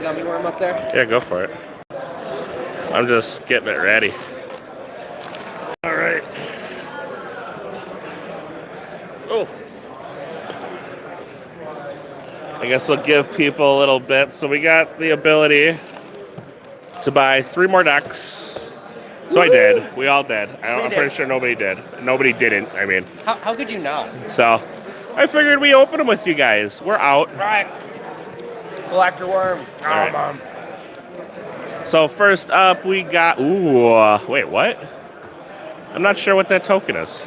gummy worm up there? Yeah, go for it. I'm just getting it ready. All right. Oh. I guess we'll give people a little bit. So we got the ability to buy 3 more decks. So I did. We all did. I'm pretty sure nobody did. Nobody didn't, I mean. How could you not? So I figured we open them with you guys. We're out. All right. Collector worm. All right. So first up, we got... Ooh, wait, what? I'm not sure what that token is.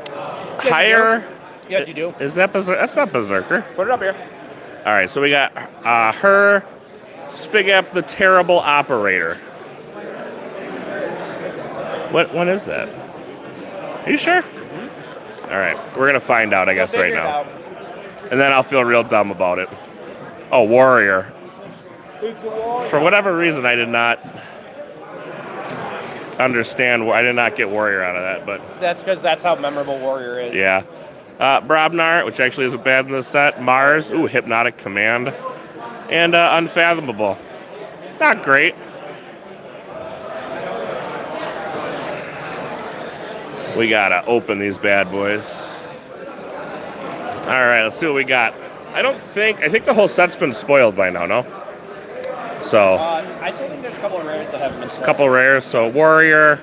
Yes, Higher... Yes, you do. Is that Berserker? That's not Berserker. Put it up here. All right, so we got her, Spigap the Terrible Operator. What one is that? Are you sure? Mm-hmm. All right, we're going to find out, I guess, right now. And then I'll feel real dumb about it. Oh, Warrior. It's a warrior. For whatever reason, I did not understand. I did not get Warrior out of that, but... That's because that's how memorable Warrior is. Yeah. Brobnar, which actually isn't bad in this set. Mars, ooh, Hypnotic Command. And Unfathomable. Not great. We gotta open these bad boys. All right, let's see what we got. I think the whole set's been spoiled by now, no? So. I still think there's a couple of rares that haven't been spoiled. A couple rares, so Warrior,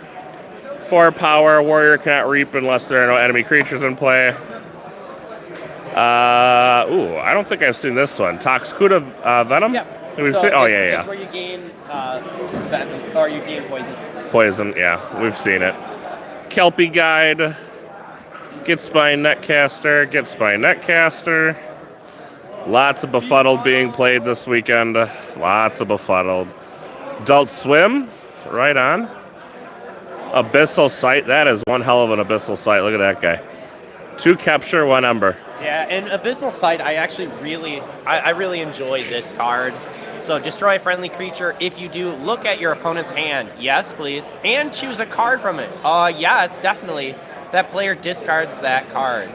4 power. Warrior cannot reap unless there are no enemy creatures in play. I don't think I've seen this one. Toxcuda Venom? Yeah. We've seen, It's where you gain venom, or you gain poison. Poison, yeah. We've seen it. Kelpie Guide. Get Spine Netcaster. Get Spine Netcaster. Lots of Befuddled being played this weekend. Lots of Befuddled. Adult Swim. Right on. Abyssal Sight. That is one hell of an Abyssal Sight. Look at that guy. 2 Capture, 1 Ember. Yeah, and Abysmal Sight, I actually really enjoy this card. So destroy a friendly creature. If you do, look at your opponent's hand. Yes, please. And choose a card from it. Yes, definitely. That player discards that card.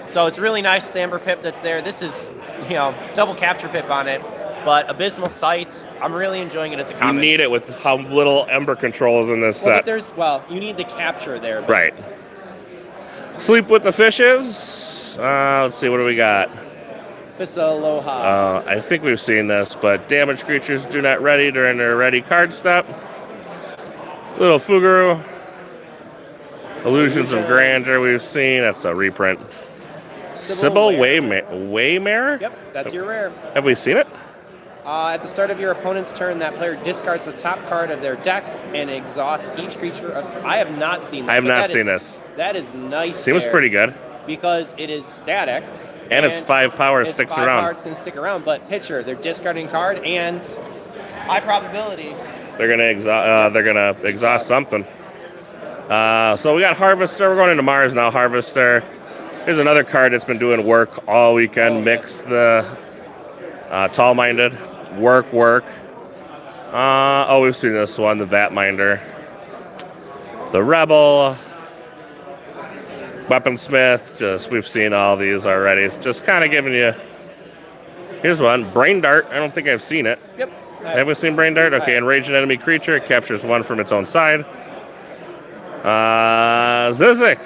So it's really nice, the Ember Pip that's there. This is, double Capture Pip on it. But Abysmal Sight, I'm really enjoying it as a common. You need it with how little Ember control is in this set. You need the capture there. Right. Sleep with the Fishes. Let's see, what do we got? Aloha. I think we've seen this, but damage creatures do not ready during their ready card step. Little Fuguru. Illusions of Grandeur we've seen. That's a reprint. Sybil Waymare? Yep, that's your rare. Have we seen it? At the start of your opponent's turn, that player discards the top card of their deck and exhausts each creature. I have not seen that. I have not seen this. That is nice. Seems pretty good. Because it is static. And it's 5 power, sticks around. 5 power, it's going to stick around, but picture, they're discarding card and high probability. They're going to exhaust something. So we got Harvester. We're going into Mars now. Harvester. Here's another card that's been doing work all weekend. Mix the Tall-Minded. Work. We've seen this one. The Vatminder. The Rebel. Weaponsmith. We've seen all these already. It's just kind of giving you... Here's one. Brain Dart. I don't think I've seen it. Yep. Have we seen Brain Dart? Okay, enrage an enemy creature. It captures 1 from its own side. Zizek.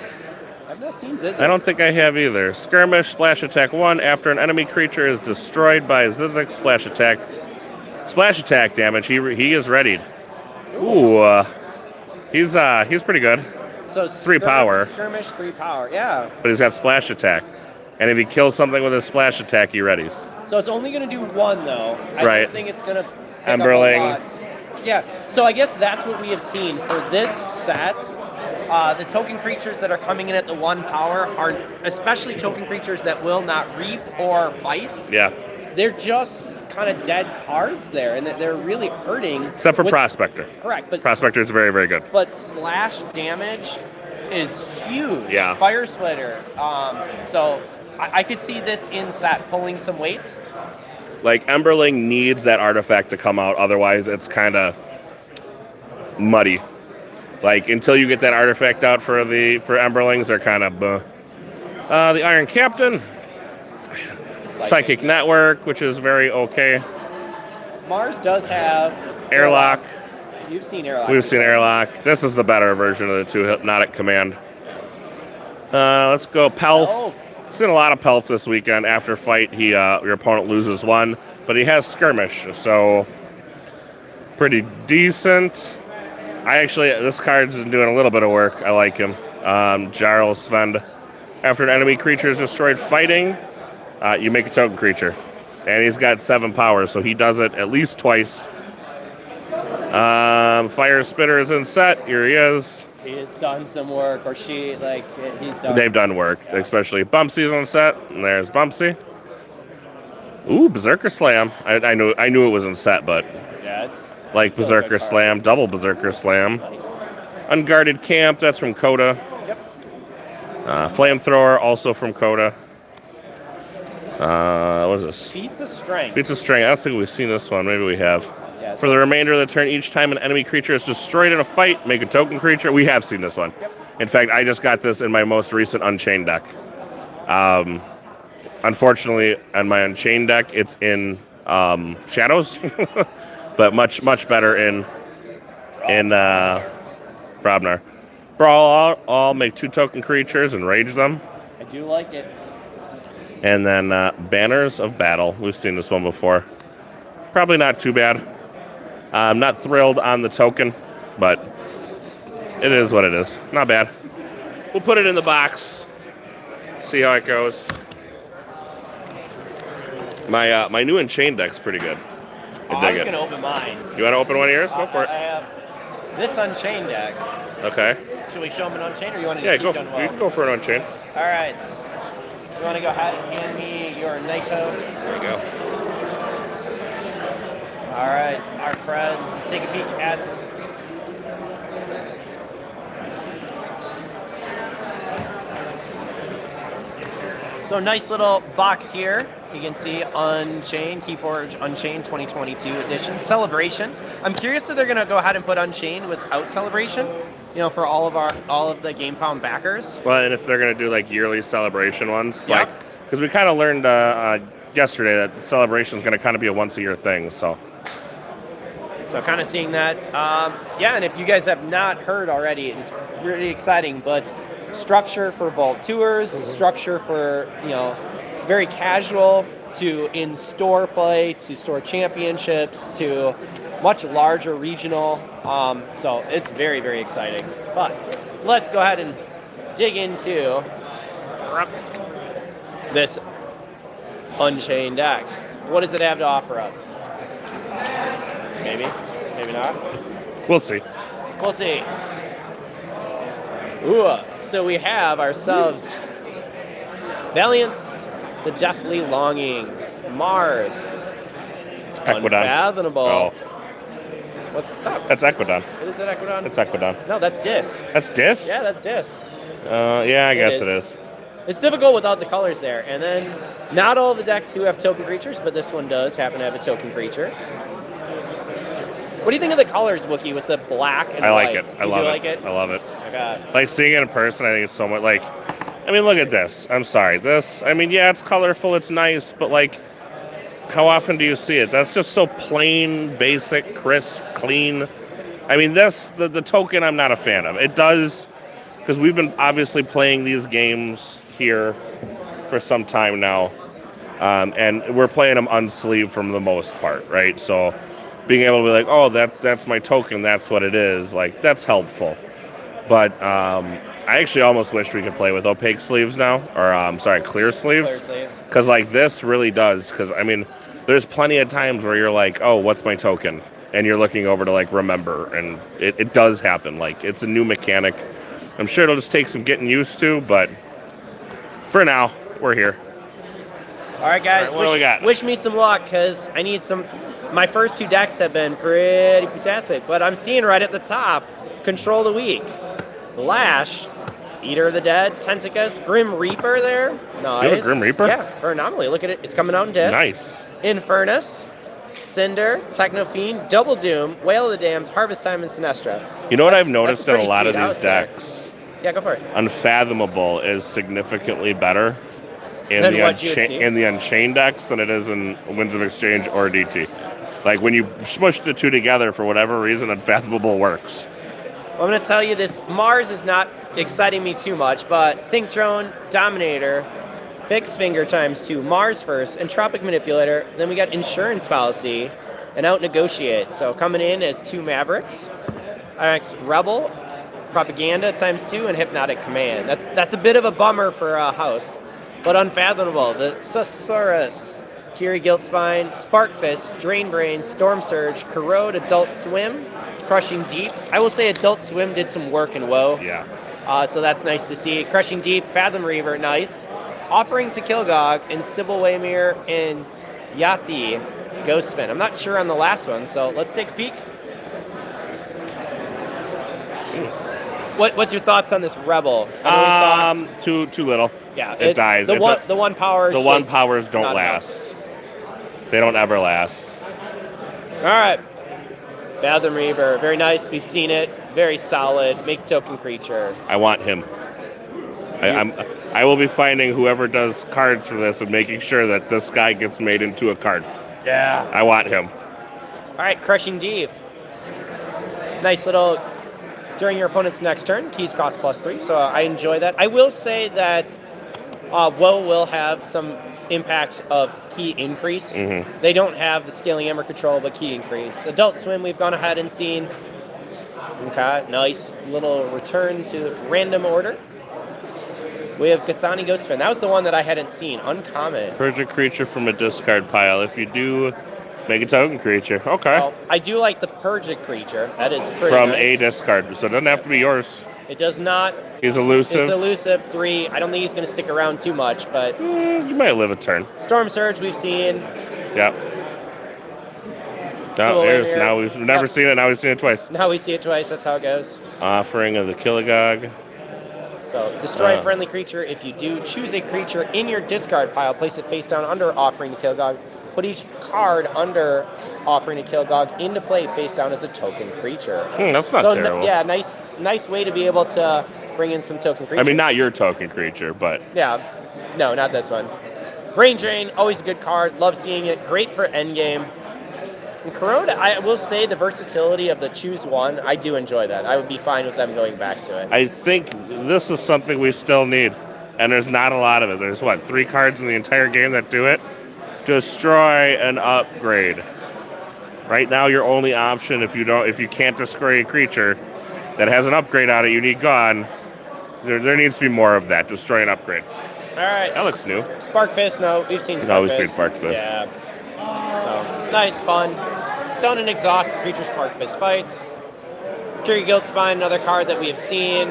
I've not seen Zizek. I don't think I have either. Skirmish, splash attack 1. After an enemy creature is destroyed by Zizek, splash attack damage. He is readied. Ooh. He's pretty good. So 3 power. Skirmish, 3 power, yeah. But he's got splash attack. And if he kills something with his splash attack, he readies. So it's only going to do 1, though. I don't think it's going to pick Emberling. up a lot. Yeah, so I guess that's what we have seen. For this set, the token creatures that are coming in at the 1 power are especially token creatures that will not reap or fight. Yeah. They're just kind of dead cards there, and they're really hurting. Except for Prospector. Correct. But Prospector is very, very good. But splash damage is huge. Yeah. Fire Splitter. So I could see this in set pulling some weight. Like, Emberling needs that artifact to come out, otherwise it's kind of muddy. Like, until you get that artifact out for Emberlings, they're kind of the Iron Captain. Psychic Network, which is very okay. Mars does have Airlock. You've seen Airlock. We've seen Airlock. This is the better version of the two Hypnotic Command. Let's go Pelf. Oh. Seen a lot of Pelf this weekend. After fight, your opponent loses one, but he has Skirmish, so pretty decent. This card's doing a little bit of work. I like him. Jarl Svend. After an enemy creature is destroyed fighting, you make a token creature. And he's got 7 power, so he does it at least twice. Fire Spitter is in set. Here he is. He has done some work, or he's done. They've done work, especially Bumpsy's on set. And there's Bumpsy. Ooh, Berserker Slam. I knew it was in set, but Yeah, it's like Berserker Slam, double Berserker Slam. nice. Unguarded Camp, that's from Coda. Yep. Flamethrower, also from Coda. What is this? Feats of Strength. Feats of Strength. I don't think we've seen this one. Maybe we have. Yeah, For the remainder of the turn, each time an enemy creature is destroyed in a fight, make a token creature. We have seen this one. Yep. In fact, I just got this in my most recent Unchained deck. Unfortunately, on my Unchained deck, it's in Shadows, but much better in Brobnar. Brawl all make 2 token creatures and rage them. I do like it. And then Banners of Battle. We've seen this one before. Probably not too bad. I'm not thrilled on the token, but it is what it is. Not bad. We'll put it in the box. See how it goes. My new Unchained deck's pretty good. I was going to open mine. You want to open one of yours? Go for it. I have this Unchained deck. Okay. Should we show them an Unchained, or you want to Yeah, keep you going can go for an Unchained. All right. You want to go ahead and hand me your Nyko? There you go. All right, our friends, take a peek at. So nice little box here. You can see Unchained, Keyforge Unchained 2022 edition. Celebration. I'm curious if they're gonna go ahead and put Unchained without Celebration, for all of the GameFound backers. Well, and if they're gonna do like yearly celebration ones, Yep. because we kind of learned yesterday that celebration is gonna kind of be a once-a-year thing. So kind of seeing that. And if you guys have not heard already, it's really exciting, but structure for Vault Tours, structure for, very casual to in-store play, to store championships, to much larger regional. So it's very, very exciting. But let's go ahead and dig into this Unchained deck. What does it have to offer us? Maybe, maybe not. we'll see. We'll see. Ooh, so we have ourselves Valiance, the Deathly Longing, Mars, Equidon. Unfathomable. Oh, What's the top? that's Equidon. Is it Equidon? It's Equidon. No, that's Dis. That's Dis? Yeah, that's Dis. Yeah, I guess it is. It's difficult without the colors there. And then, not all the decks do have token creatures, but this one does happen to have a token creature. What do you think of the colors, Wookie, with the black and white? I like it. I love like it. it. I love it. Okay. Like seeing it in person, I think it's so much look at this. I'm sorry. This, yeah, it's colorful, it's nice, but how often do you see it? That's just so plain, basic, crisp, clean. The token I'm not a fan of. It does, because we've been obviously playing these games here for some time now, and we're playing them unsleeved from the most part, right? So being able to be like, oh, that's my token, that's what it is, that's helpful. But I actually almost wish we could play with opaque sleeves now, or clear sleeves. Clear sleeves. Because this really does, because there's plenty of times where you're like, oh, what's my token? And you're looking over to remember, and it does happen. It's a new mechanic. I'm sure it'll just take some getting used to, but for now, we're here. All right, guys. All right, what do we got? Wish me some luck, because I need some. My first 2 decks have been pretty fantastic, but I'm seeing right at the top, Control the Weak, Lash, Eater of the Dead, Tentacus, Grim Reaper there. Nice. You have a Grim Reaper? Yeah, for Anomaly. Look at it. It's coming out in disc. Nice. Infernus, Cinder, Technofiend, Double Doom, Whale of the Damned, Harvest Time, and Sinestra. You know what I've That's noticed in a pretty lot of sweet these house there. decks? Yeah, go for it. Unfathomable is significantly better in Than the what you would see? in the Unchained decks than it is in Winds of Exchange or DT. Like when you smush the two together for whatever reason, Unfathomable works. Well, I'm going to tell you this. Mars is not exciting me too much, but Think Drone, Dominator, Fixed Finger ×2, Mars first, Entropic Manipulator. Then we got Insurance Policy and Out Negotiate. So coming in as 2 Mavericks. Next, Rebel, Propaganda ×2, and Hypnotic Command. That's a bit of a bummer for a house, but Unfathomable. The Susurrus, Kiri Guilt Spine, Spark Fist, Drain Brain, Storm Surge, Corrode, Adult Swim, Crushing Deep. I will say Adult Swim did some work in WoW. Yeah. So that's nice to see. Crushing Deep, Fathom Reaver, nice. Offering to Kilgog, and Sybil Waymere, and Yathi, Ghostfin. I'm not sure on the last one, so let's take a peek. What's your thoughts on this Rebel? Too little. Yeah, it dies. The one powers. The one powers don't last. They don't ever last. All right. Fathom Reaver, very nice. We've seen it. Very solid. Make token creature. I want him. I will be finding whoever does cards for this and making sure that this guy gets made into a card. Yeah. I want him. All right, Crushing Deep. Nice little. During your opponent's next turn, keys cost +3, so I enjoy that. I will say that WoW will have some impact of key increase. Mm-hmm. They don't have the Scaling Ember control, but key increase. Adult Swim, we've gone ahead and seen. Okay, nice little return to random order. We have Gathani Ghostfin. That was the one that I hadn't seen. Uncommon. Purge a creature from a discard pile. If you do, make a token creature. Okay. So I do like the Purge a creature. That is pretty from nice. a discard, so it doesn't have to be yours. It does not. He's elusive. It's elusive, 3. I don't think he's going to stick around too much, but... you might live a turn. Storm Surge we've seen. Yep. Now we've never seen it, now we've seen it twice. Now we see it twice, that's how it goes. Offering of the Kilgog. So, destroy a friendly creature. If you do, choose a creature in your discard pile, place it face down under Offering to Kilgog. Put each card under Offering to Kilgog into play face down as a token creature. That's not terrible. Yeah, nice way to be able to bring in some token creatures. I mean, not your token creature, but... Yeah, no, not this one. Brain Drain, always a good card. Love seeing it. Great for endgame. And Corrode, I will say the versatility of the choose one, I do enjoy that. I would be fine with them going back to it. I think this is something we still need, and there's not a lot of it. There's, 3 cards in the entire game that do it? Destroy and upgrade. Right now, your only option, if you can't destroy a creature that has an upgrade on it, you need gone. There needs to be more of that. Destroy and upgrade. All right. That looks new. Spark Fist, no. We've seen Spark Fist. We've seen Spark Fist. Yeah. So, nice, fun. Stun and Exhaust, the creature Spark Fist fights. Kiri Guilt Spine, another card that we have seen.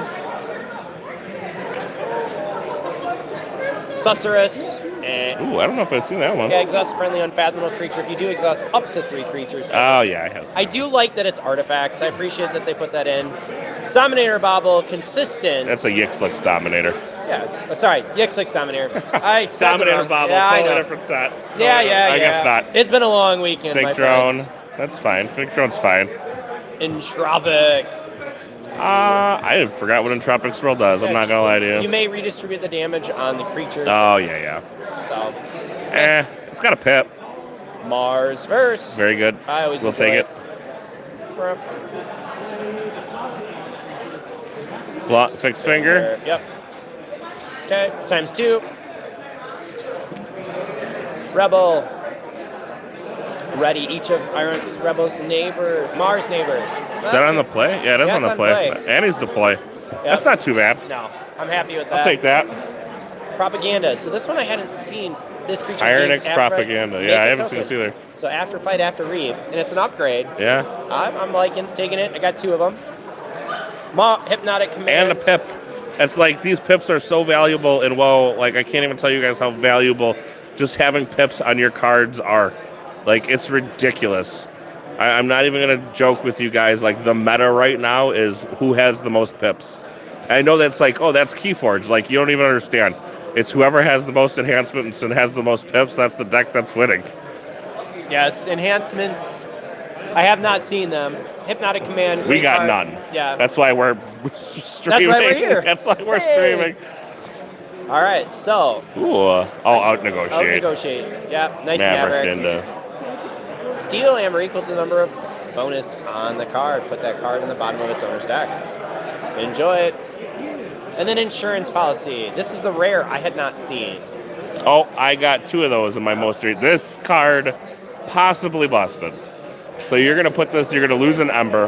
Susurrus. And I don't know if I've seen that one. Yeah, exhaust a friendly unfathomable creature. If you do exhaust up to 3 creatures. Oh, yeah, I have. I do like that it's artifacts. I appreciate that they put that in. Dominator Bobble, consistent. That's a Yixlix Dominator. Yeah. Sorry, Yixlix Dominator. Dominator Bobble, yeah, totally different set. Yeah. I guess not. It's been a long weekend, Big my Drone. friends. That's fine. Big Drone's fine. Entropic. I forgot what Entropic Swirl does. I'm not going to lie to you. You may redistribute the damage on the creatures. Oh, yeah. So. It's got a pip. Mars first. Very good. I always We'll take it. Fixed Finger. Yep. Okay, ×2. Rebel. Ready each of Iron's Rebels' Mars neighbors. Is that on the play? Yeah, it is on the play. And he's deploy. Yep. That's not too bad. No, I'm happy with that. I'll take that. Propaganda. So this one I hadn't seen. This creature Iron X Propaganda. Yeah, I haven't seen this either. So after fight, after reave, and it's an upgrade. Yeah. I'm liking taking it. I got 2 of them. Hypnotic Command. And a pip. It's like these pips are so valuable in WoW. Like I can't even tell you guys how valuable just having pips on your cards are. Like it's ridiculous. I'm not even gonna joke with you guys. Like the meta right now is who has the most pips. And I know that's like, oh, that's Keyforge. Like you don't even understand. It's whoever has the most enhancements and has the most pips. That's the deck that's winning. Yes, enhancements. I have not seen them. Hypnotic Command. We got none. Yeah. That's why we're streaming. That's why we're here. That's why we're streaming. All right, so. Ooh. Out negotiate. Out negotiate. Yeah, nice Maverick Maverick. into. Steal Amber equal to the number of bonus on the card. Put that card in the bottom of its owner's deck. Enjoy it. And then Insurance Policy. This is the rare I had not seen. Oh, I got 2 of those in my most recent. This card possibly busted. So you're going to put this, you're going to lose an Ember.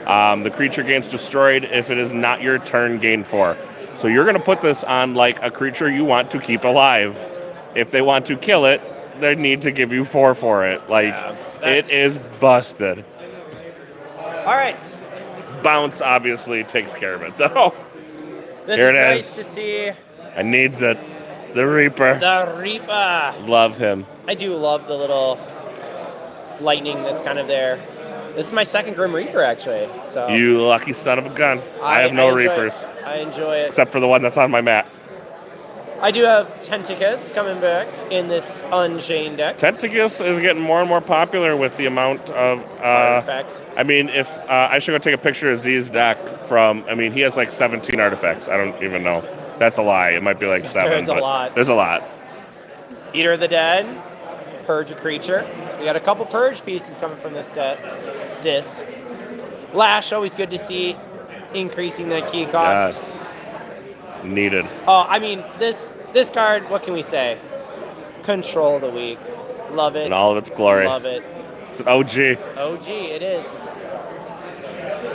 The creature gains destroyed if it is not your turn, gain 4. So you're going to put this on like a creature you want to keep alive. If they want to kill it, they need to give you 4 for it. Like, it is busted. All right. Bounce obviously takes care of it, though. This Here is it nice is. to see. I needs it. The Reaper. The Reaper. Love him. I do love the little lightning that's kind of there. This is my second Grim Reaper, actually. So You lucky son of a gun. I have no enjoy Reapers. it. I enjoy it. Except for the one that's on my mat. I do have Tentacus coming back in this Unchained deck. Tentacus is getting more and more popular with the amount of... Artifacts. I mean, if I should go take a picture of Z's deck from... I mean, he has like 17 artifacts. I don't even know. That's a lie. It might be like 7. There's a lot. There's a lot. Eater of the Dead. Purge a creature. We got a couple Purge pieces coming from this disc. Lash, always good to see. Increasing that key cost. Yes. Needed. Oh, I mean, this card, what can we say? Control of the week. Love it. In all of its glory. Love it. It's an OG. OG, it is.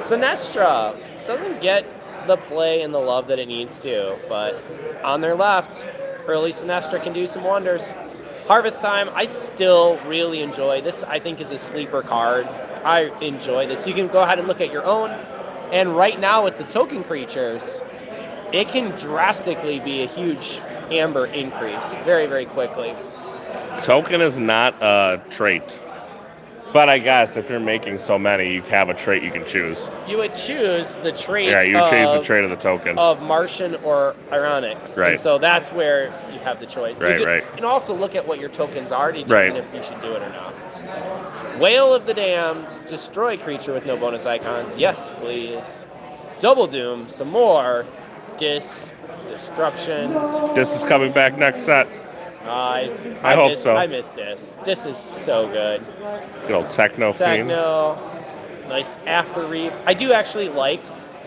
Sinestra doesn't get the play and the love that it needs to, but on their left, early Sinestra can do some wonders. Harvest Time, I still really enjoy this. I think is a sleeper card. I enjoy this. You can go ahead and look at your own, and right now with the token creatures, it can drastically be a huge Amber increase very, very quickly. Token is not a trait. But I guess if you're making so many, you have a trait you can choose. You would choose the trait choose the trait of the token. of Martian or Ironics. Right. And so that's where you have the choice. Right, you right. can also look at what your tokens are to determine Right. if you should do it or not. Whale of the Damned, destroy creature with no bonus icons. Yes, please. Double Doom, some more. Destruction. This is coming back next set. I hope so. I miss this. This is so good. Good old Techno Fiend. Techno, nice After Reap. I do actually like,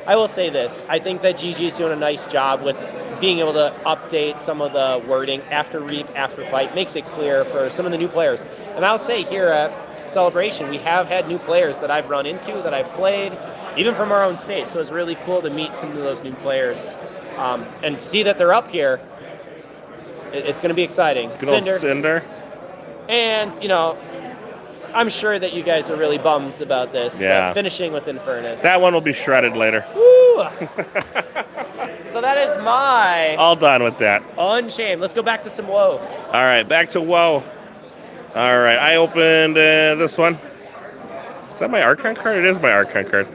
I will say this, I think that GG is doing a nice job with being able to update some of the wording. After Reap, After Fight, makes it clear for some of the new players. And I'll say here at Celebration, we have had new players that I've run into, that I've played, even from our own state. So it's really cool to meet some of those new players and see that they're up here. It's going to be exciting. Good old Cinder. And, you know, I'm sure that you guys are really bummed about this. Yeah. But finishing with Infernus. That one will be shredded later. Woo! So that is my All done with that. Unchained. Let's go back to some woe. All right, back to WoW. All right, I opened this one. Is that my Archon card? It is my Archon card.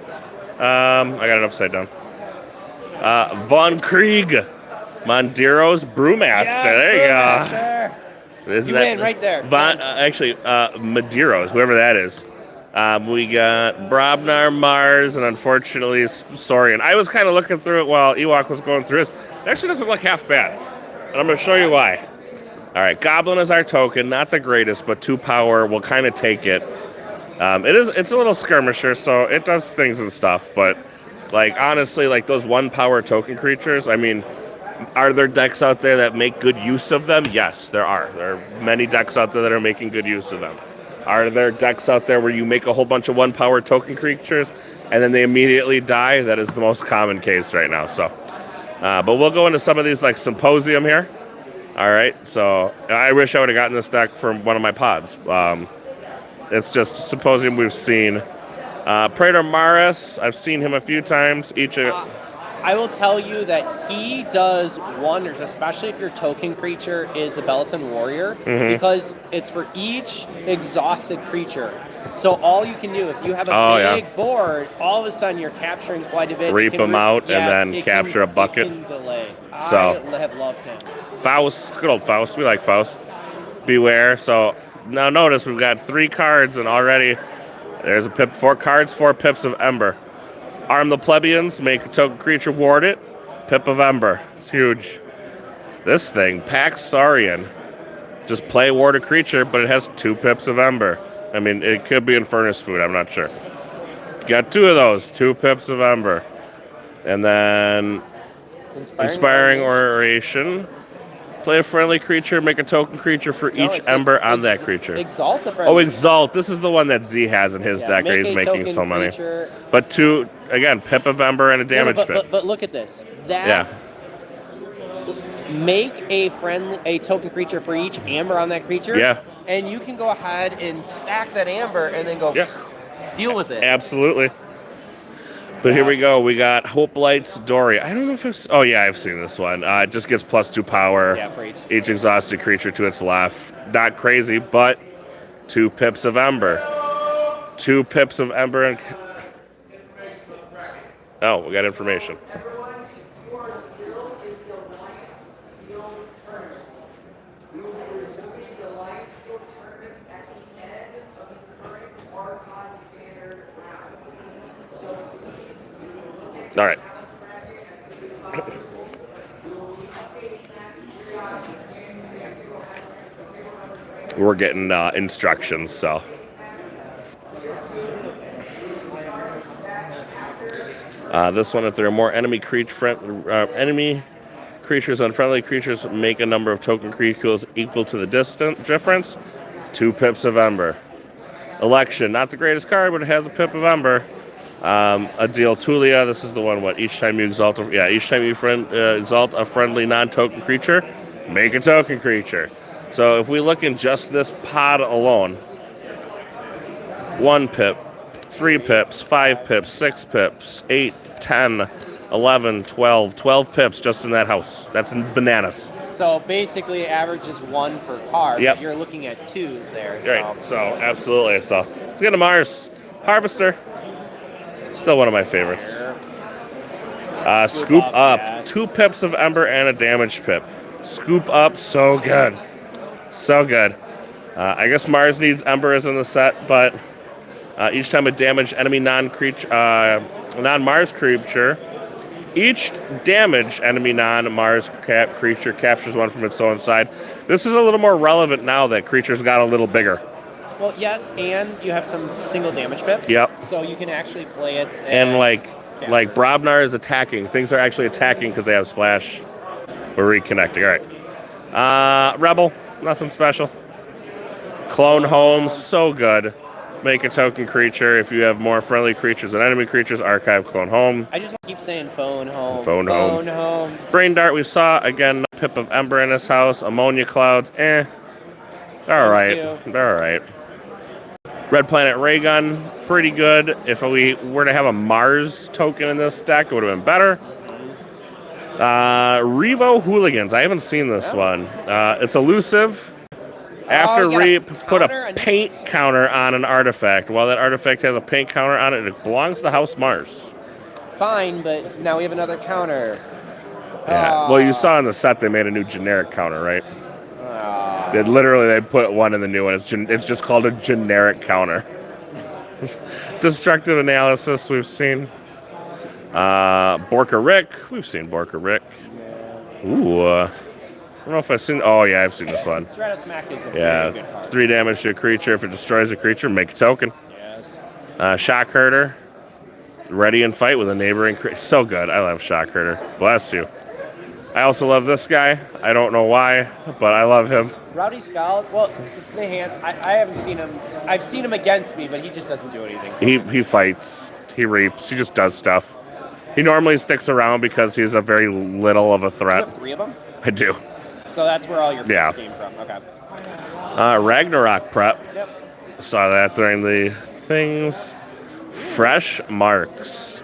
I got it upside down. Von Krieg. Mondiro's Brewmaster. Yes, there you Brewmaster. go. Isn't You that win right there. Madero's, whoever that is. We got Brobnar, Mars, and unfortunately Saurian. I was kind of looking through it while Ewok was going through this. It actually doesn't look half bad. And I'm going to show you why. All right, Goblin is our token. Not the greatest, but 2 power. We'll kind of take it. It's a little skirmisher, so it does things and stuff. But, like, honestly, like those 1 power token creatures, I mean, are there decks out there that make good use of them? Yes, there are. There are many decks out there that are making good use of them. Are there decks out there where you make a whole bunch of 1 power token creatures and then they immediately die? That is the most common case right now. So, but we'll go into some of these like Symposium here. All right. So I wish I would have gotten this deck from one of my pods. It's just Symposium we've seen. Praetor Maris, I've seen him a few times. I will tell you that he does wonders, especially if your token creature is a Belton Warrior, because it's for each exhausted creature. So all you can do, if you have a big board, all of a sudden you're capturing quite a bit. Reap them out and then capture a bucket. It can delay. So, I have loved him. Faust, good old Faust. We like Faust. Beware. So now notice we've got 3 cards and already there's a pip, 4 cards, 4 pips of Ember. Arm the plebeians, make a token creature ward it. Pip of Ember. It's huge. This thing, Pax Saurian. Just play ward a creature, but it has 2 pips of Ember. I mean, it could be in furnace food. I'm not sure. Got 2 of those. 2 pips of ember. And then inspiring oration. Play a friendly creature, make a token creature for each ember on that creature. Exalt a friendly. Oh, Exalt. This is the one that Z has in his deck. He's making so many. But 2, again, pip of ember and a damage pip. But look at this. Make a token creature for each amber on that creature. Yeah. And you can go ahead and stack that amber and then go deal with it. Absolutely. But here we go. We got Hope Light's Dory. I don't know if it's... Oh, yeah, I've seen this one. It just gives +2 power. Yeah, for each exhausted creature to its left. Not crazy, but 2 pips of Ember. 2 pips of Ember and... Oh, we got information. All right. We're getting instructions, so. This one, if there are more enemy creatures on friendly creatures, make a number of token creatures equal to the difference. 2 pips of Ember. Election, not the greatest card, but it has a pip of Ember. A deal Tulia. This is the one. Each time you exalt, exalt a friendly non-token creature, make a token creature. So if we look in just this pod alone, 1 pip, 3 pips, 5 pips, 6 pips, 8, 10, 11, 12 pips just in that house. That's bananas. So basically, average is 1 per card. Yep. You're looking at 2s there. Right. So absolutely. So let's get to Mars Harvester. Still one of my favorites. Scoop up. Yes. 2 pips of Ember and a damage pip. Scoop up, so good. So good. I guess Mars needs Embers in the set, but each time a damaged enemy non-Mars creature, each damaged enemy non-Mars creature captures 1 from its own side. This is a little more relevant now that creatures got a little bigger. Well, yes, and you have some single damage pips. Yep. So you can actually play it. And like Brobnar is attacking. Things are actually attacking because they have splash. We're reconnecting. All right. Rebel, nothing special. Clone Home, so good. Make a token creature. If you have more friendly creatures than enemy creatures, archive Clone Home. I just keep saying phone home. Phone home. Brain Dart, we saw. Again, pip of Ember in his house. Ammonia Clouds, They're all right. They're all right. Red Planet Ray Gun, pretty good. If we were to have a Mars token in this deck, it would have been better. Revo Hooligans. I haven't seen this one. It's elusive. After put a paint counter on an artifact. While that artifact has a paint counter on it, it belongs to House Mars. Fine, but now we have another counter. Yeah. Well, you saw in the set they made a new generic counter, right? They put 1 in the new one. It's just called a generic counter. Destructive Analysis, we've seen. Borka Rick, we've seen Borka Rick. Ooh, I don't know if I've seen. Oh yeah, I've seen this one. Stratusmack is a very good card. 3 damage to a creature. If it destroys a creature, make a token. Yes. Shock Herder, ready and fight with a neighboring creature. So good. I love Shock Herder. Bless you. I also love this guy. I don't know why, but I love him. Rowdy Scout, well, it's the hands. I haven't seen him. I've seen him against me, but he just doesn't do anything. He fights. He reaps. He just does stuff. He normally sticks around because he's a very little of a threat. You have 3 of them? I do. So that's where all your picks came from. Okay. Ragnarok Prep. Yep. Saw that during the things. Fresh Marks.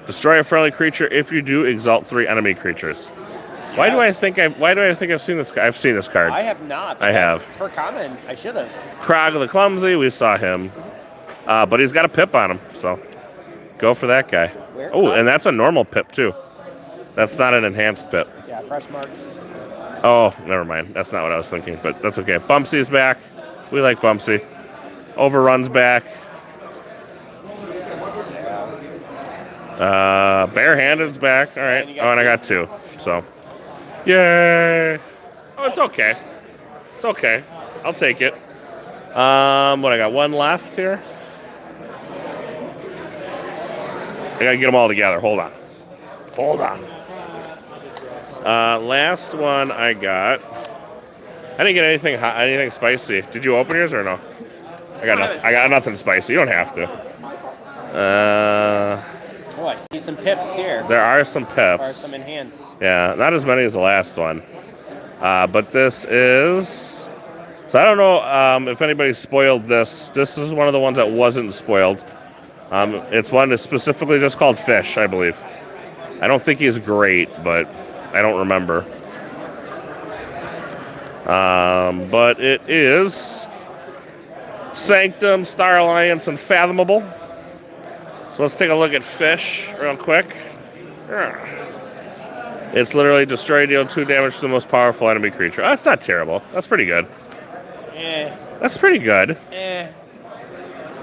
Destroy a friendly creature. If you do, exalt 3 enemy creatures. Yes. Why do I think I've seen this? I've seen this card. I have not. I have. For common, I should have. Krog the Clumsy. We saw him, but he's got a pip on him. So go for that guy. Oh, and that's a normal pip too. That's not an enhanced pip. Yeah, Fresh Marks. Oh, never mind. That's not what I was thinking, but that's okay. Bumpsy's back. We like Bumpsy. Overrun's back. Barehanded's back. All right. And I got 2. So, yay! Oh, it's okay. It's okay. I'll take it. What, I got one left here? I gotta get them all together. Hold on. Last one I got. I didn't get anything spicy. Did you open yours or no? I got nothing spicy. You don't have to. Oh, I see some pips here. There are some pips. Or some enhanced. Yeah, not as many as the last one. But this is... So I don't know if anybody spoiled this. This is one of the ones that wasn't spoiled. It's one that's specifically just called Fish, I believe. I don't think he's great, but I don't remember. But it is Sanctum, Star Alliance, and Fathomable. So let's take a look at Fish real quick. It's literally destroy, deal 2 damage to the most powerful enemy creature. Oh, that's not terrible. That's pretty good. That's pretty good.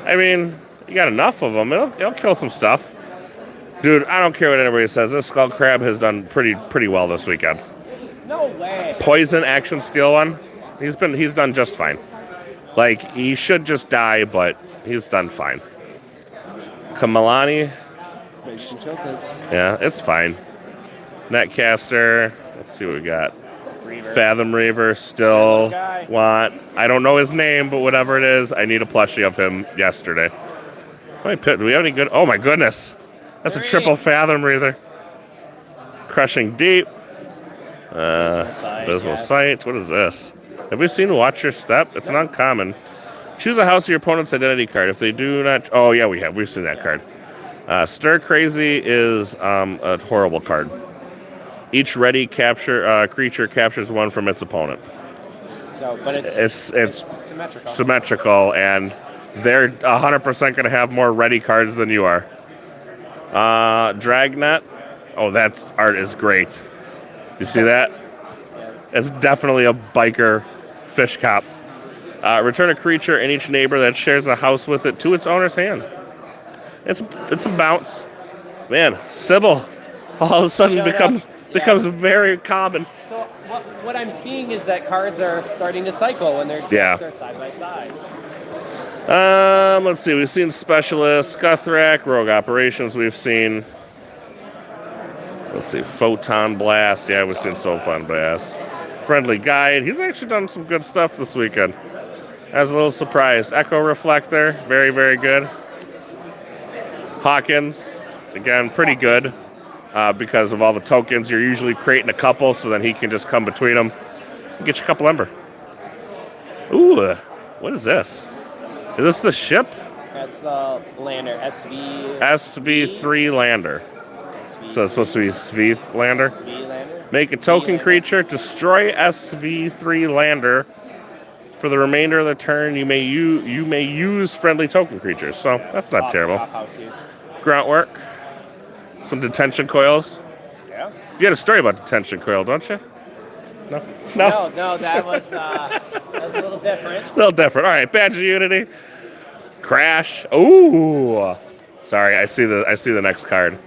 I mean, you got enough of them. It'll kill some stuff. Dude, I don't care what anybody says. This Skull Crab has done pretty well this weekend. No way. Poison action steal one. He's done just fine. Like, he should just die, but he's done fine. Kamalani. Yeah, it's fine. Netcaster. Let's see what we got. Reaver. Fathom Reaver still want. I don't know his name, but whatever it is, I need a plushie of him yesterday. Do we have any good? Oh my goodness. That's a triple Fathom Reaver. Crushing Deep. Abysmal Sight. What is this? Have we seen Watch Your Step? It's an uncommon. Choose a house of your opponent's identity card. If they do not... Oh, yeah, we have. We've seen that card. Stir Crazy is a horrible card. Each ready creature captures 1 from its opponent. So, but it's symmetrical, and they're 100% going to have more ready cards than you are. Dragnet. Oh, that art is great. You see that? Yes. It's definitely a biker fish cop. Return a creature and each neighbor that shares a house with it to its owner's hand. It's a bounce. Man, Sybil all of a sudden becomes very common. So what I'm seeing is that cards are starting to cycle when they're side by side. Let's see. We've seen Specialist, Guthrak, Rogue Operations. We've seen. Let's see, Photon Blast. Yeah, we've seen Photon Blast. Friendly Guide. He's actually done some good stuff this weekend. I was a little surprised. Echo Reflector. Very, very good. Hawkins. Again, pretty good. Because of all the tokens, you're usually creating a couple, so then he can just come between them and get you a couple Ember. Ooh, what is this? Is this the ship? That's the lander, SV. SV3 lander. So it's supposed to be SV lander? SV lander. Make a token creature, destroy SV3 lander. For the remainder of the turn, you may use friendly token creatures. So that's not terrible. Grunt work. Some detention coils. Yeah. You had a story about detention coil, don't you? No, that was a little different. A little different. All right, Badge of Unity. Crash. Ooh. Sorry, I see the next card.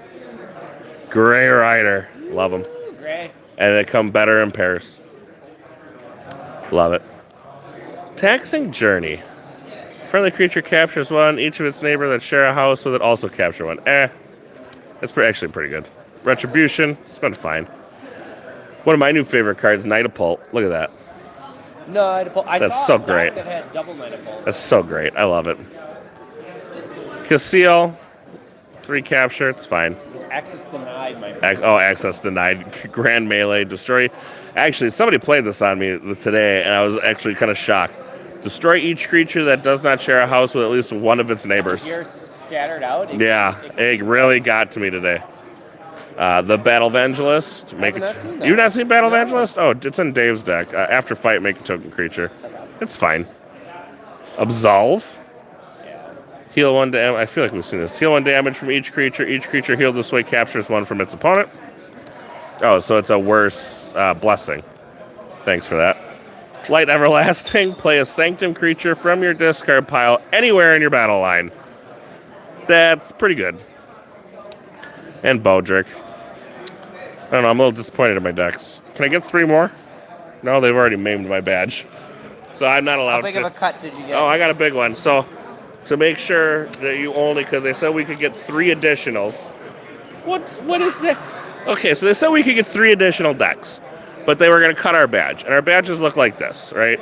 Gray Rider. Love them. Gray. And they come better in pairs. Love it. Taxing Journey. Friendly creature captures 1. Each of its neighbor that share a house with it also capture 1. It's actually pretty good. Retribution. It's been fine. One of my new favorite cards, Nightapult. Look at that. Nightapult. That's so great. That had double Nightapult. That's so great. I love it. Conceal. 3 capture. It's fine. Is access denied, my friend? Access denied. Grand Melee. Destroy. Actually, somebody played this on me today, and I was actually kind of shocked. Destroy each creature that does not share a house with at least one of its neighbors. You're scattered out? It really got to me today. The Battle Evangelist. You've not seen Battle Evangelist? Oh, it's in Dave's deck. After fight, make a token creature. It's fine. Absolve. Heal 1 damage. I feel like we've seen this. Heal 1 damage from each creature. Each creature healed this way captures 1 from its opponent. Oh, so it's a worse blessing. Thanks for that. Light Everlasting. Play a Sanctum creature from your discard pile anywhere in your battle line. That's pretty good. And Bowdrick. I don't know, I'm a little disappointed in my decks. Can I get 3 more? No, they've already maimed my badge. So I'm not allowed How big to. of a cut did you get? Oh, I got a big one. So to make sure that you only, because they said we could get 3 additionals. What is that? Okay, so they said we could get 3 additional decks, but they were going to cut our badge. And our badges look like this, right?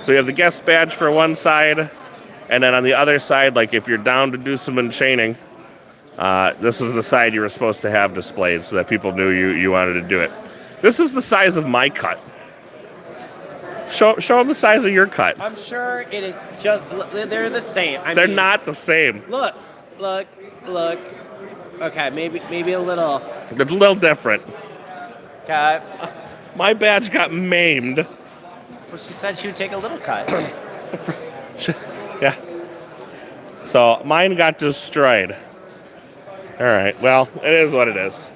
So you have the guest badge for one side, and then on the other side, like if you're down to do some enchaining, this is the side you were supposed to have displayed so that people knew you wanted to do it. This is the size of my cut. Show them the size of your cut. I'm sure it is just, they're the same. They're not the same. Look. Okay, maybe a little. It's a little different. Okay. My badge got maimed. Well, she said she would take a little cut. Yeah. So mine got destroyed. All right. Well, it is what it is.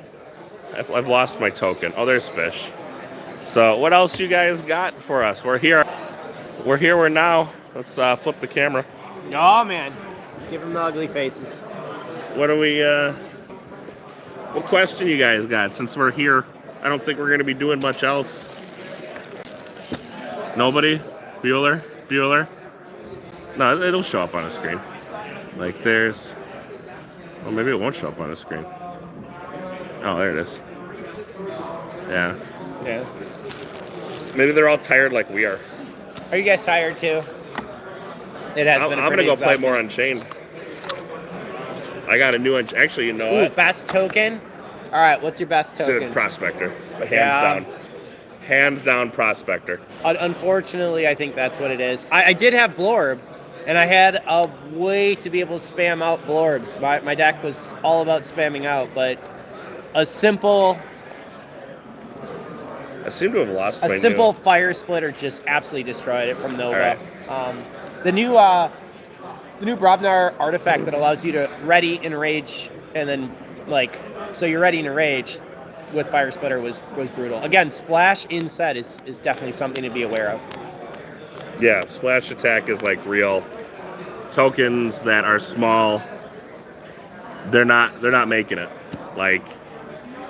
I've lost my token. Oh, there's fish. So what else you guys got for us? We're here. We're now. Let's flip the camera. Oh, man. Give them the ugly faces. What do we, what question you guys got? Since we're here, I don't think we're going to be doing much else. Nobody? Bueller? No, it'll show up on a screen. Like there's, well, maybe it won't show up on a screen. Oh, there it is. Yeah. Maybe they're all tired like we are. Are you guys tired too? It has been. I'm gonna go play more Unchained. I got a new one. Actually, you know what? Best token. All right, what's your best token? Dude, Prospector. Hands down. Hands down, Prospector. Unfortunately, I think that's what it is. I did have Blorb, and I had a way to be able to spam out Blorbs. My deck was all about spamming out, but a simple I seem to have lost my simple Fire Splitter just absolutely destroyed it from Nova. All right. The new Brobnar artifact that allows you to ready, enrage, and then so you're ready and enrage with Fire Splitter was brutal. Again, splash in set is definitely something to be aware of. Yeah, splash attack is like real. Tokens that are small, they're not making it. Like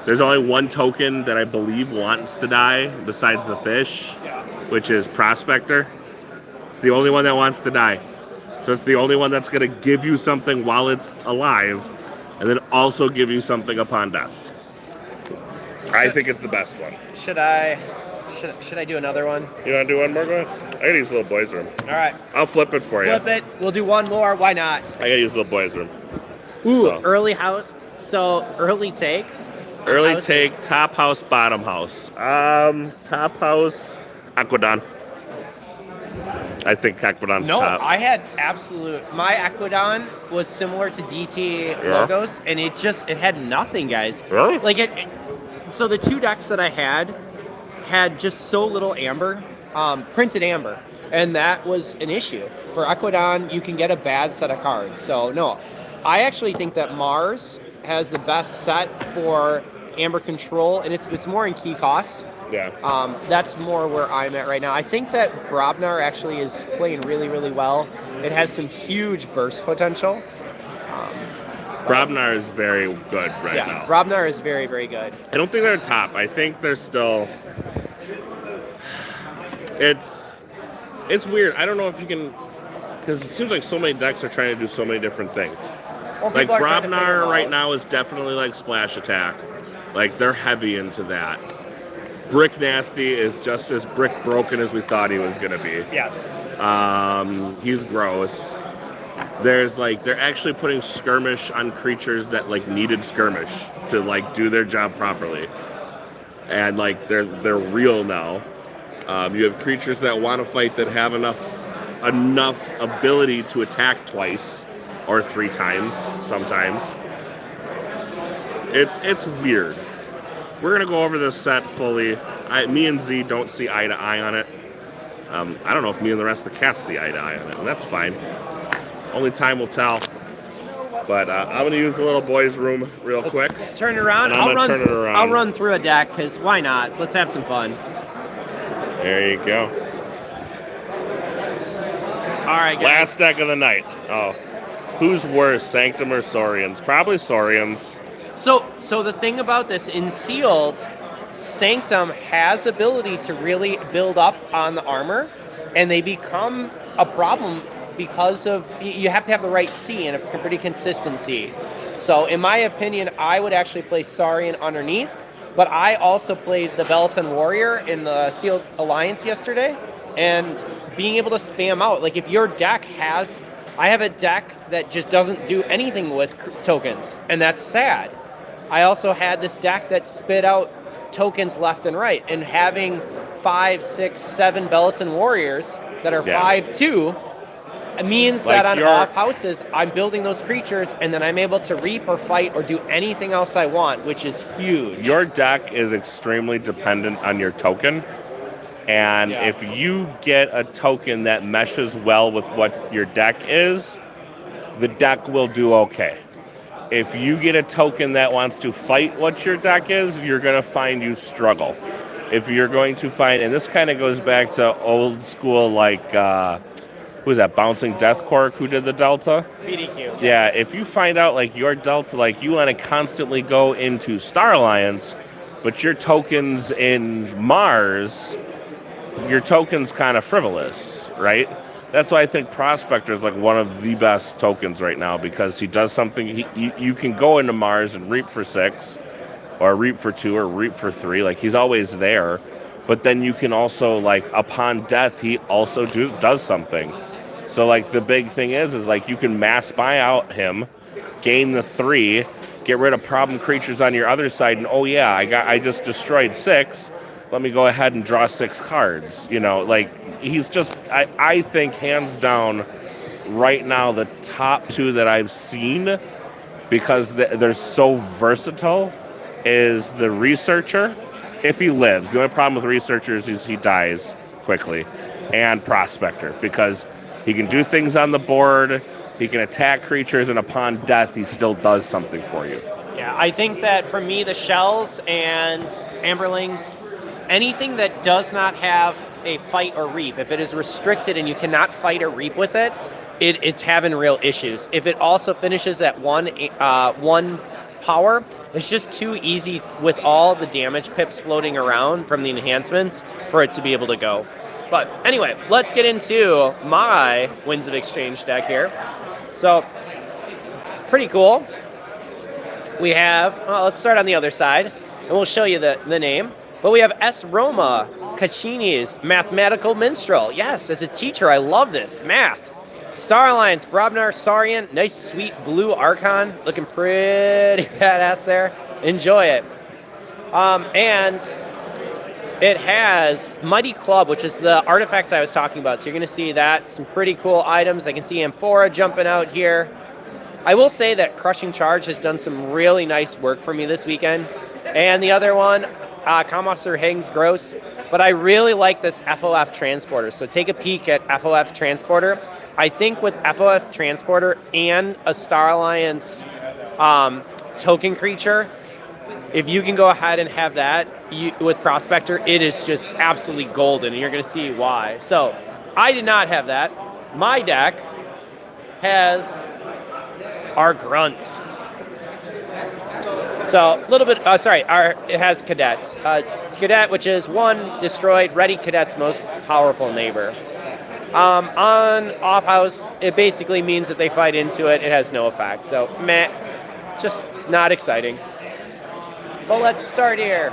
there's only one token that I believe wants to die besides the fish, which is Prospector. It's the only one that wants to die. So it's the only one that's going to give you something while it's alive, and then also give you something upon death. I think it's the best one. Should I do another one? You want to do one more? Go ahead. I got to use the little boys' room. All right. I'll flip it for you. Flip it. We'll do one more. Why not? I got to use the little boys' room. Ooh, So. early house. So early take. Early House. take, top house, bottom house. Top house, Aquadon. I think Aquadon's No, top. I had my Aquadon was similar to DT Logos, and it had nothing, guys. Really? Like so the 2 decks that I had just so little amber, printed amber, and that was an issue. For Aquadon, you can get a bad set of cards. So no, I actually think that Mars has the best set for amber control, and it's more in key cost. Yeah. That's more where I'm at right now. I think that Brobnar actually is playing really, really well. It has some huge burst potential. Brobnar is very good right now. Brobnar is very, very good. I don't think they're top. I think they're still... It's weird. I don't know if you can... Because it seems like so many decks are trying to do so many different things. Well, Like people are trying to figure Brobnar them right out. now is definitely like splash attack. Like they're heavy into that. Brick Nasty is just as brick broken as we thought he was gonna be. Yes. He's gross. They're actually putting skirmish on creatures that like needed skirmish to like do their job properly. And like they're real now. You have creatures that want to fight that have enough ability to attack twice or 3 times sometimes. It's weird. We're gonna go over this set fully. Me and Z don't see eye to eye on it. I don't know if me and the rest of the cast see eye to eye on it, and that's fine. Only time will tell. But I'm gonna use the little boys' room real quick. Turn it around. And I'm gonna turn it around. I'll run through a deck, because why not? Let's have some fun. There you go. All right, guys. Last deck of the night. Oh, who's worse, Sanctum or Saurians? Probably Saurians. So the thing about this, in Sealed, Sanctum has ability to really build up on the armor, and they become a problem because of you have to have the right C and a pretty consistency. So in my opinion, I would actually play Saurian underneath, but I also played the Velaton Warrior in the Sealed Alliance yesterday, and being able to spam out, like if your deck has, I have a deck that just doesn't do anything with tokens, and that's sad. I also had this deck that spit out tokens left and right, and having 5, 6, 7 Velaton Warriors that are 5/2 means Like that on off houses, I'm building those creatures, and then I'm able to reap or fight or do anything else I want, which is huge. Your deck is extremely dependent on your token. And if you get a token that meshes well with what your deck is, the deck will do okay. If you get a token that wants to fight what your deck is, you're going to find you struggle. If you're going to find, and this kind of goes back to old school, like, who was that, Bouncing Death Cork, who did the Delta? BDQ. Yeah, if you find out, like, your Delta, like, you want to constantly go into Star Alliance, but your token's in Mars, your token's kind of frivolous, right? That's why I think Prospector is like one of the best tokens right now, because he does something. You can go into Mars and reap for 6, or reap for 2, or reap for 3. Like, he's always there. But then you can also, like, upon death, he also does something. So, like, the big thing is like, you can mass buy out him, gain the 3, get rid of problem creatures on your other side, and oh yeah, I just destroyed 6. Let me go ahead and draw 6 cards. You know, like, he's just, I think, hands down, right now, the top 2 that I've seen, because they're so versatile, is the Researcher, if he lives. The only problem with Researchers is he dies quickly, and Prospector, because he can do things on the board, he can attack creatures, and upon death, he still does something for you. Yeah, I think that for me, the Shells and Amberlings, anything that does not have a fight or reap, if it is restricted and you cannot fight or reap with it, it's having real issues. If it also finishes at one power, it's just too easy with all the damage pips floating around from the enhancements for it to be able to go. But anyway, let's get into my Winds of Exchange deck here. So, pretty cool. We have, let's start on the other side, and we'll show you the name. But we have S. Roma Caccini's Mathematical Minstrel. Yes, as a teacher, I love this. Math. Star Alliance, Brobnar Saurian. Nice, sweet blue Archon. Looking pretty badass there. Enjoy it. And it has Mighty Club, which is the artifact I was talking about. So you're going to see that. Some pretty cool items. I can see Amphora jumping out here. I will say that Crushing Charge has done some really nice work for me this weekend. And the other one, Comm Officer Higgs Gross, but I really like this FOF Transporter. So take a peek at FOF Transporter. I think with FOF Transporter and a Star Alliance token creature, if you can go ahead and have that with Prospector, it is just absolutely golden, and you're going to see why. So I did not have that. My deck has our Grunt. So a little bit, it has Cadets. Cadet, which is 1 destroyed, ready Cadet's most powerful neighbor. On off house, it basically means that they fight into it. It has no effect. So, meh, just not exciting. But let's start here.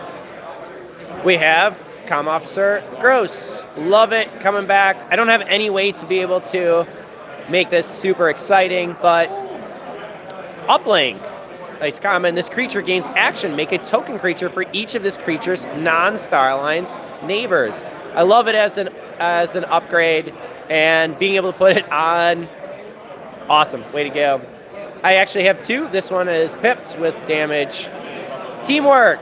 We have Comm Officer Gross. Love it, coming back. I don't have any way to be able to make this super exciting, but Uplink. Nice common. This creature gains action. Make a token creature for each of this creature's non-Star Alliance neighbors. I love it as an upgrade, and being able to put it on, awesome. Way to go. I actually have 2. This one is pipped with damage. Teamwork.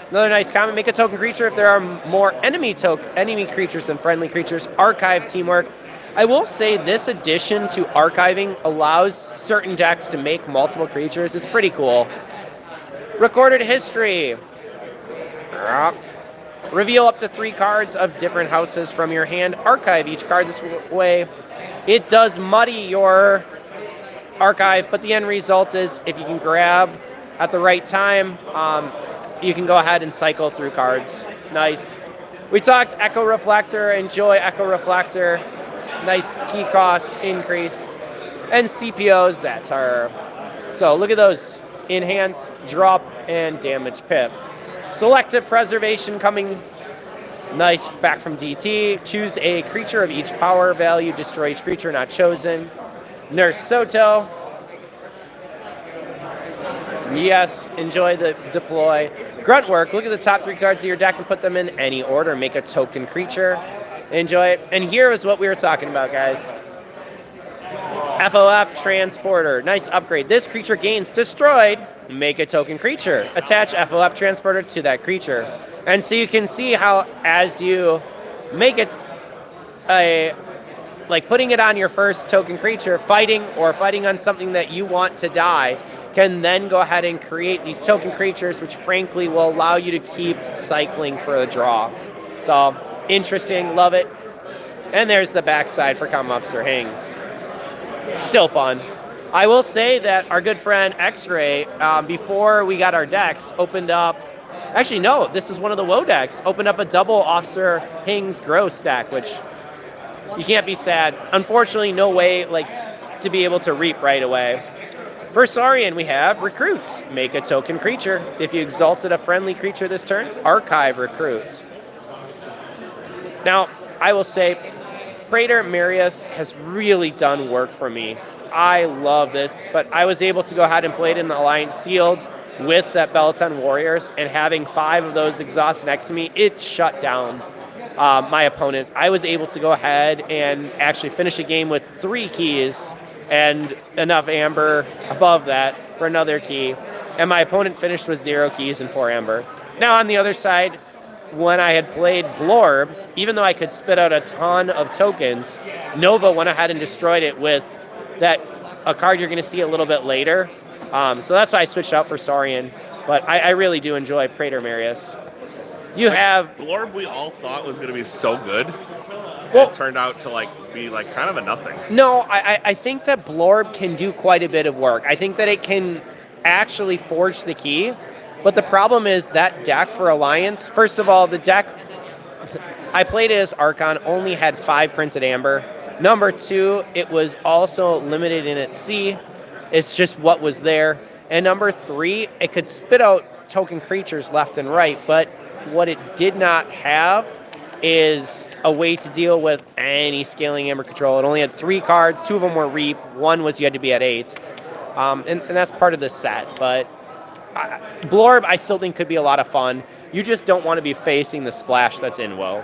Another nice common. Make a token creature if there are more enemy creatures than friendly creatures. Archive Teamwork. I will say this addition to archiving allows certain decks to make multiple creatures. It's pretty cool. Recorded History. Reveal up to 3 cards of different houses from your hand. Archive each card this way. It does muddy your archive, but the end result is if you can grab at the right time, you can go ahead and cycle through cards. Nice. We talked Echo Reflector. Enjoy Echo Reflector. Nice key cost increase. And CPO Zatar. So look at those. Enhance, drop, and damage pip. Selective Preservation coming nice back from DT. Choose a creature of each power value. Destroy each creature not chosen. Nurse Soto. Yes, enjoy the deploy. Grunt Work, look at the top 3 cards of your deck and put them in any order. Make a token creature. Enjoy it. And here is what we were talking about, guys. FOF Transporter, nice upgrade. This creature gains destroyed. Make a token creature. Attach FOF Transporter to that creature. And so you can see how as you make it like putting it on your first token creature, fighting on something that you want to die, can then go ahead and create these token creatures, which frankly will allow you to keep cycling for the draw. So, interesting, love it. And there's the backside for Common Officer Hings. Still fun. I will say that our good friend X-Ray, before we got our decks, opened up, actually no, this is one of the WoW decks, opened up a double Officer Hings Gross deck, which you can't be sad. Unfortunately, no way to be able to reap right away. For Saurian, we have Recruits. Make a token creature. If you exalted a friendly creature this turn, archive Recruit. Now, I will say, Praetor Marius has really done work for me. I love this, but I was able to go ahead and play it in the Alliance Sealed with that Bellaton Warriors, and having 5 of those exhausts next to me, it shut down my opponent. I was able to go ahead and actually finish a game with 3 keys and enough amber above that for another key. And my opponent finished with 0 keys and 4 amber. Now on the other side, when I had played Blorb, even though I could spit out a ton of tokens, Nova went ahead and destroyed it with a card you're going to see a little bit later. So that's why I switched out for Saurian. But I really do enjoy Praetor Marius. You have Blorb, we all thought was going to be so good. Well, it turned out to be kind of a nothing. No, I think that Blorb can do quite a bit of work. I think that it can actually forge the key. But the problem is that deck for Alliance, first of all, the deck, I played it as Archon, only had 5 printed amber. Number 2, it was also limited in its C. It's just what was there. And number 3, it could spit out token creatures left and right, but what it did not have is a way to deal with any scaling amber control. It only had 3 cards. 2 of them were Reap. 1 was you had to be at 8. And that's part of the set. But Blorb, I still think could be a lot of fun. You just don't want to be facing the splash that's in WoW.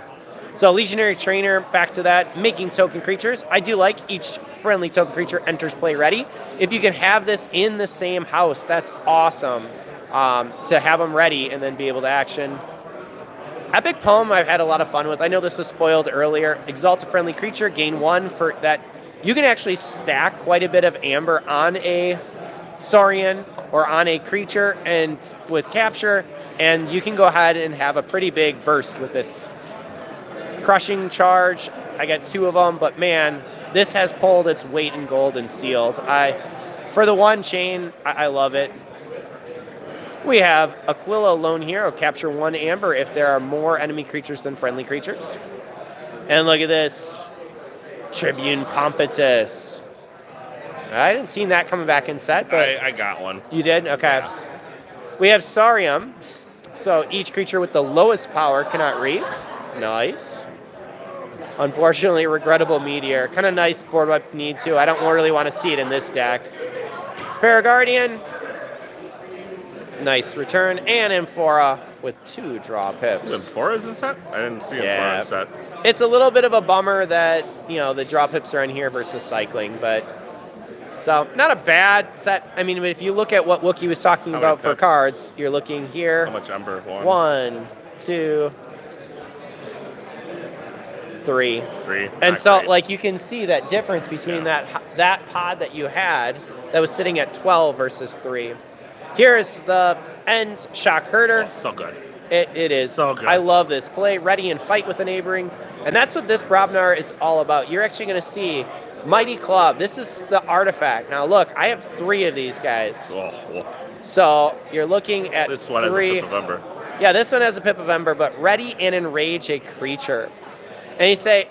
So Legionary Trainer, back to that, making token creatures. I do like each friendly token creature enters play ready. If you can have this in the same house, that's awesome to have them ready and then be able to action. Epic Poem I've had a lot of fun with. I know this was spoiled earlier. Exalt a friendly creature, gain 1 for that. You can actually stack quite a bit of amber on a Saurian or on a creature and with capture, and you can go ahead and have a pretty big burst with this. Crushing Charge, I got 2 of them, but man, this has pulled its weight in gold and sealed. For the 1 chain, I love it. We have Aquila Lone Hero, capture 1 amber if there are more enemy creatures than friendly creatures. And look at this, Tribune Pompatus. I didn't see that coming back in set, but I got one. You did? Okay. Yeah. We have Saurium, so each creature with the lowest power cannot reap. Nice. Unfortunately, Regrettable Meteor. Kind of nice board wipe need too. I don't really want to see it in this deck. Paraguardian. Nice return. And Amphora with 2 draw pips. Amphora's in set? I didn't see Amphora in set. It's a little bit of a bummer that, the draw pips are in here versus cycling, but so not a bad set. I mean, if you look at what Wookie was talking about for cards, you're looking here. How much Ember? 1, 2, 3. 3. And so, great. You can see that difference between that pod that you had that was sitting at 12 versus 3. Here's the Ends Shock Herder. Oh, so good. It is. So good. I love this. Play ready and fight with a neighboring. And that's what this Brobnar is all about. You're actually going to see Mighty Club. This is the artifact. Now, look, I have 3 of these guys. Oh. So you're looking at this one 3. Is a November. Yeah, this one has a Pip of Ember, but ready and enrage a creature. And you say,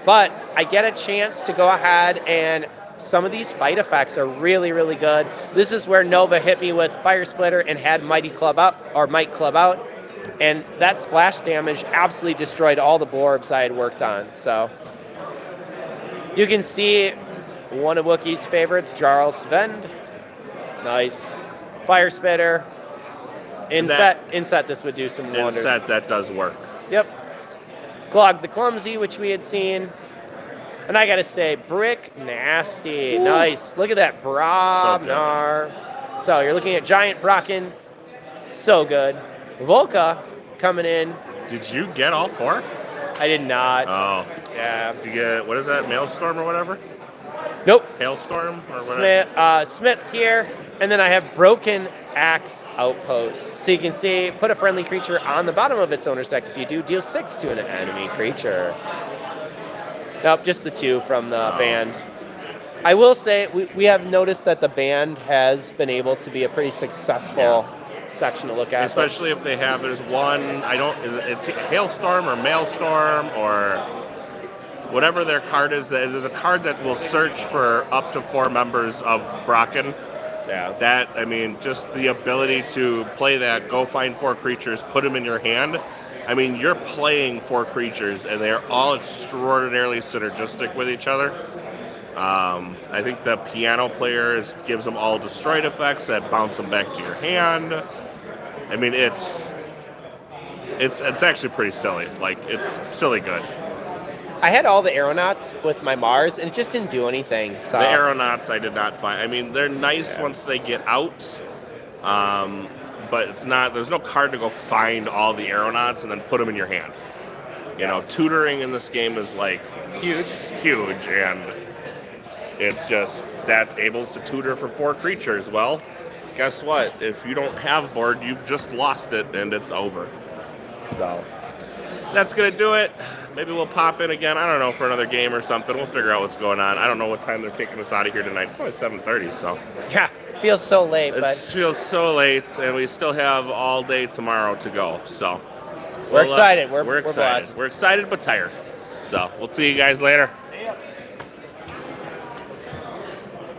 but I get a chance to go ahead and some of these fight effects are really, really good. This is where Nova hit me with Fire Splitter and had Might Club out. And that splash damage absolutely destroyed all the Blorbs I had worked on. So you can see one of Wookiee's favorites, Jarl Svend. Nice. Fire Spitter. Inset, this would do some wonders. Inset, that does work. Yep. Clog the Clumsy, which we had seen. And I gotta say, Brick Nasty. Ooh. Nice. Look at that Brobnar. So you're looking at Giant Bracken. So good. Volca coming in. Did you get all 4? I did not. Oh. Yeah. Did you get, what is that, Maelstrom or whatever? Nope. Hailstorm or whatever? Smith here. And then I have Broken Axe Outpost. So you can see, put a friendly creature on the bottom of its owner's deck. If you do, deal 6 to an enemy creature. Nope, just the 2 from the band. I will say, we have noticed that the band has been able to be a pretty successful section to look at. Especially if they have, there's one, it's Hailstorm or Maelstrom or whatever their card is. There's a card that will search for up to 4 members of Bracken. Yeah. That, I mean, just the ability to play that, go find 4 creatures, put them in your hand. I mean, you're playing 4 creatures, and they are all extraordinarily synergistic with each other. I think the piano player gives them all destroyed effects that bounce them back to your hand. I mean, it's actually pretty silly. Like, it's silly good. I had all the Aeronauts with my Mars, and it just didn't do anything. So. The Aeronauts I did not find. I mean, they're nice once they get out, but it's not. There's no card to go find all the Aeronauts and then put them in your hand. You know, tutoring in this game is like huge, and it's just that able to tutor for 4 creatures. Well, guess what? If you don't have board, you've just lost it, and it's over. So that's gonna do it. Maybe we'll pop in again, I don't know, for another game or something. We'll figure out what's going on. I don't know what time they're kicking us out of here tonight. It's only 7:30, so. Yeah, feels so late. It feels so late, and we still have all day tomorrow to go, so. We're excited. We're excited. blessed. We're excited but tired. So, we'll see you guys later.